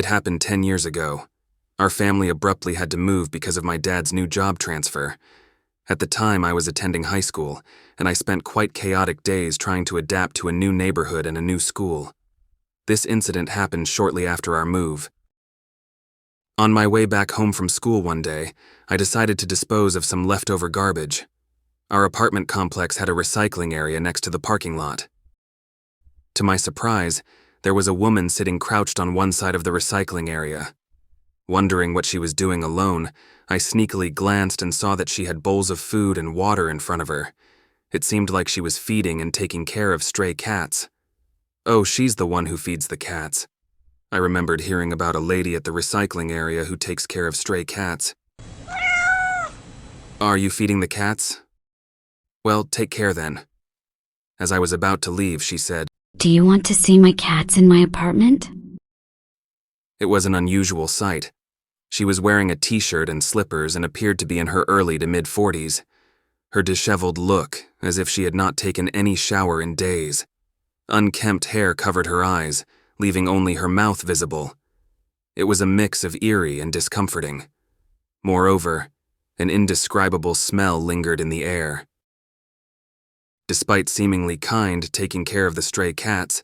It happened 10 years ago. Our family abruptly had to move because of my dad's new job transfer. At the time, I was attending high school, and I spent quite chaotic days trying to adapt to a new neighborhood and a new school. This incident happened shortly after our move. On my way back home from school one day, I decided to dispose of some leftover garbage. Our apartment complex had a recycling area next to the parking lot. To my surprise, there was a woman sitting crouched on one side of the recycling area. Wondering what she was doing alone, I sneakily glanced and saw that she had bowls of food and water in front of her. It seemed like she was feeding and taking care of stray cats. Oh, she's the one who feeds the cats. I remembered hearing about a lady at the recycling area who takes care of stray cats. Are you feeding the cats? Well, take care then. As I was about to leave, she said, "Do you want to see my cats in my apartment?" It was an unusual sight. She was wearing a t-shirt and slippers and appeared to be in her early to mid-40s. Her disheveled look, as if she had not taken any shower in days. Unkempt hair covered her eyes, leaving only her mouth visible. It was a mix of eerie and discomforting. Moreover, an indescribable smell lingered in the air. Despite seemingly kind, taking care of the stray cats,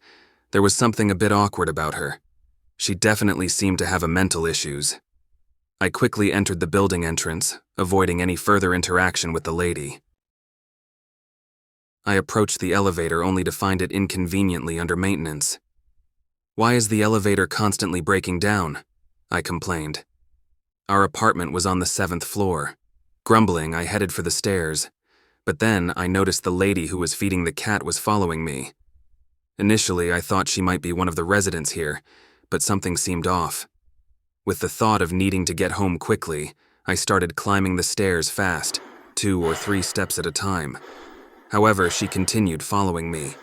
there was something a bit awkward about her. She definitely seemed to have mental issues. I quickly entered the building entrance, avoiding any further interaction with the lady. I approached the elevator only to find it inconveniently under maintenance. "Why is the elevator constantly breaking down?" I complained. Our apartment was on the 7th floor. Grumbling, I headed for the stairs, but then I noticed the lady who was feeding the cat was following me. Initially, I thought she might be one of the residents here, but something seemed off. With the thought of needing to get home quickly, I started climbing the stairs fast, 2 or 3 steps at a time. However, she continued following me.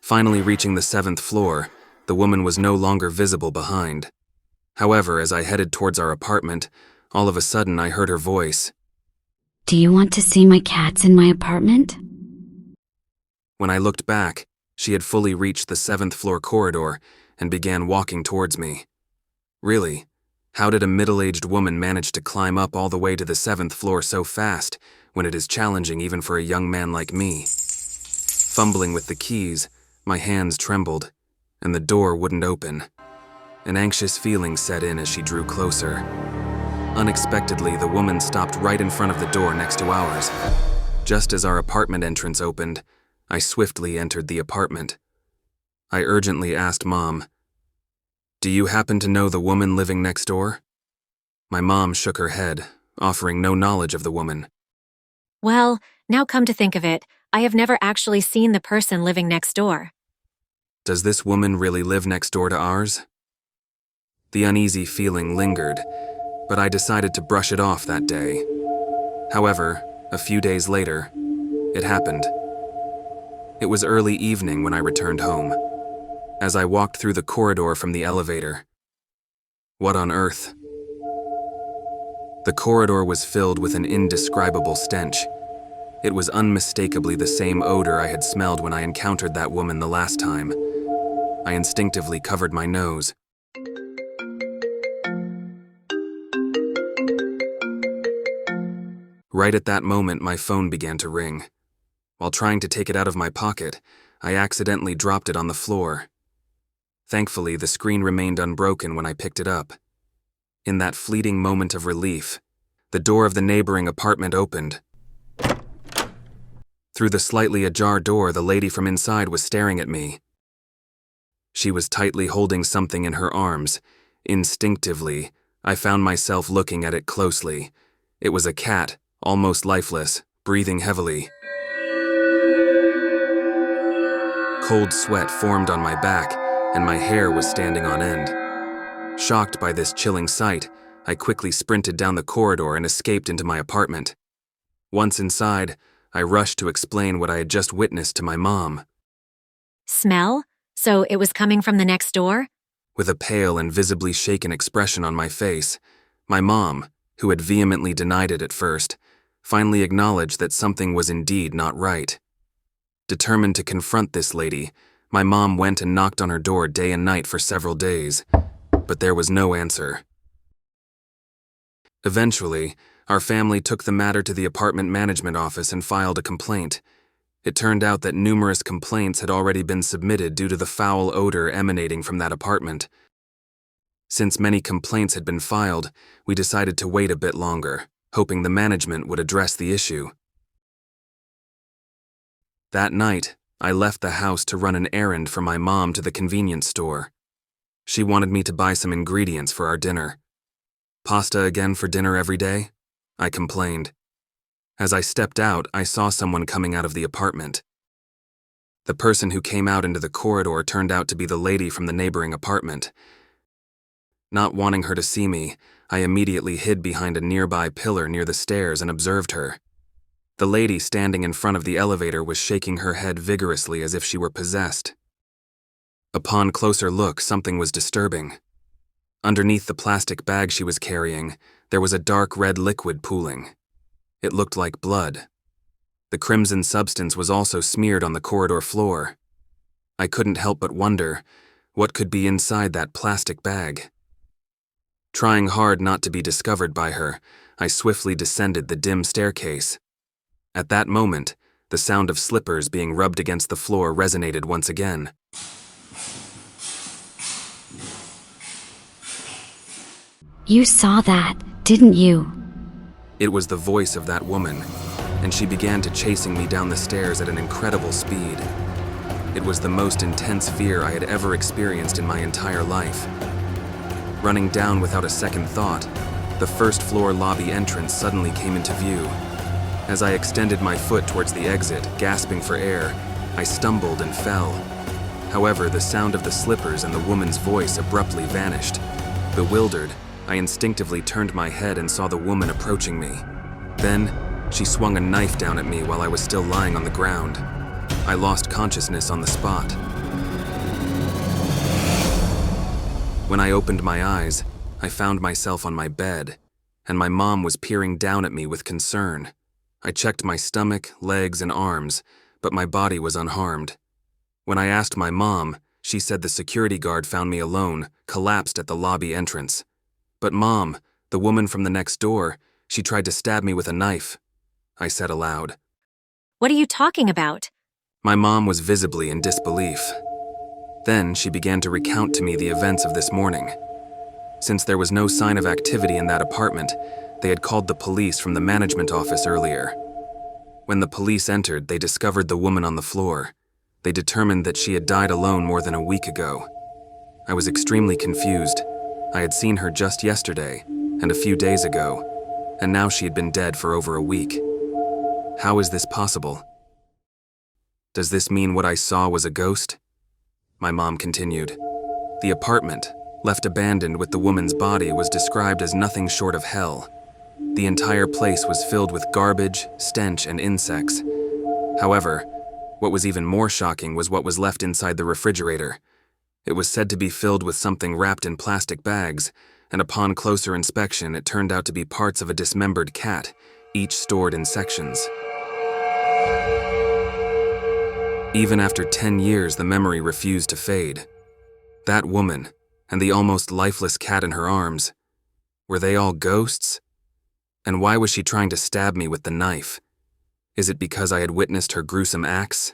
Finally reaching the 7th floor, the woman was no longer visible behind. However, as I headed towards our apartment, all of a sudden I heard her voice. "Do you want to see my cats in my apartment?" When I looked back, she had fully reached the 7th floor corridor and began walking towards me. Really, how did a middle-aged woman manage to climb up all the way to the 7th floor so fast when it is challenging even for a young man like me? Fumbling with the keys, my hands trembled, and the door wouldn't open. An anxious feeling set in as she drew closer. Unexpectedly, the woman stopped right in front of the door next to ours. Just as our apartment entrance opened, I swiftly entered the apartment. I urgently asked Mom, "Do you happen to know the woman living next door?" My mom shook her head, offering no knowledge of the woman. "Well, now come to think of it, I have never actually seen the person living next door." Does this woman really live next door to ours? The uneasy feeling lingered, but I decided to brush it off that day. However, a few days later, it happened. It was early evening when I returned home. As I walked through the corridor from the elevator, what on earth? The corridor was filled with an indescribable stench. It was unmistakably the same odor I had smelled when I encountered that woman the last time. I instinctively covered my nose. Right at that moment, my phone began to ring. While trying to take it out of my pocket, I accidentally dropped it on the floor. Thankfully, the screen remained unbroken when I picked it up. In that fleeting moment of relief, the door of the neighboring apartment opened. Through the slightly ajar door, the lady from inside was staring at me. She was tightly holding something in her arms. Instinctively, I found myself looking at it closely. It was a cat, almost lifeless, breathing heavily. Cold sweat formed on my back, and my hair was standing on end. Shocked by this chilling sight, I quickly sprinted down the corridor and escaped into my apartment. Once inside, I rushed to explain what I had just witnessed to my mom. "Smell? So it was coming from the next door?" With a pale and visibly shaken expression on my face, my mom, who had vehemently denied it at first, finally acknowledged that something was indeed not right. Determined to confront this lady, My mom went and knocked on her door day and night for several days, but there was no answer. Eventually, our family took the matter to the apartment management office and filed a complaint. It turned out that numerous complaints had already been submitted due to the foul odor emanating from that apartment. Since many complaints had been filed, we decided to wait a bit longer, hoping the management would address the issue. That night, I left the house to run an errand for my mom to the convenience store. She wanted me to buy some ingredients for our dinner. "Pasta again for dinner every day?" I complained. As I stepped out, I saw someone coming out of the apartment. The person who came out into the corridor turned out to be the lady from the neighboring apartment. Not wanting her to see me, I immediately hid behind a nearby pillar near the stairs and observed her. The lady standing in front of the elevator was shaking her head vigorously as if she were possessed. Upon closer look, something was disturbing. Underneath the plastic bag she was carrying, there was a dark red liquid pooling. It looked like blood. The crimson substance was also smeared on the corridor floor. I couldn't help but wonder, what could be inside that plastic bag? Trying hard not to be discovered by her, I swiftly descended the dim staircase. At that moment, the sound of slippers being rubbed against the floor resonated once again. You saw that, didn't you? It was the voice of that woman, and she began to chasing me down the stairs at an incredible speed. It was the most intense fear I had ever experienced in my entire life. Running down without a second thought, the first-floor lobby entrance suddenly came into view. As I extended my foot towards the exit, gasping for air, I stumbled and fell. However, the sound of the slippers and the woman's voice abruptly vanished. Bewildered, I instinctively turned my head and saw the woman approaching me. Then, she swung a knife down at me while I was still lying on the ground. I lost consciousness on the spot. When I opened my eyes, I found myself on my bed, and my mom was peering down at me with concern. I checked my stomach, legs, and arms, but my body was unharmed. When I asked my mom, she said the security guard found me alone, collapsed at the lobby entrance. "But Mom, the woman from the next door, she tried to stab me with a knife," I said aloud. What are you talking about? My mom was visibly in disbelief. Then she began to recount to me the events of this morning. Since there was no sign of activity in that apartment, they had called the police from the management office earlier. When the police entered, they discovered the woman on the floor. They determined that she had died alone more than a week ago. I was extremely confused. I had seen her just yesterday, and a few days ago, and now she had been dead for over a week. How is this possible? Does this mean what I saw was a ghost? My mom continued. The apartment, left abandoned with the woman's body, was described as nothing short of hell. The entire place was filled with garbage, stench, and insects. However, what was even more shocking was what was left inside the refrigerator. It was said to be filled with something wrapped in plastic bags, and upon closer inspection, it turned out to be parts of a dismembered cat, each stored in sections. Even after 10 years, the memory refused to fade. That woman, and the almost lifeless cat in her arms, were they all ghosts? And why was she trying to stab me with the knife? Is it because I had witnessed her gruesome acts?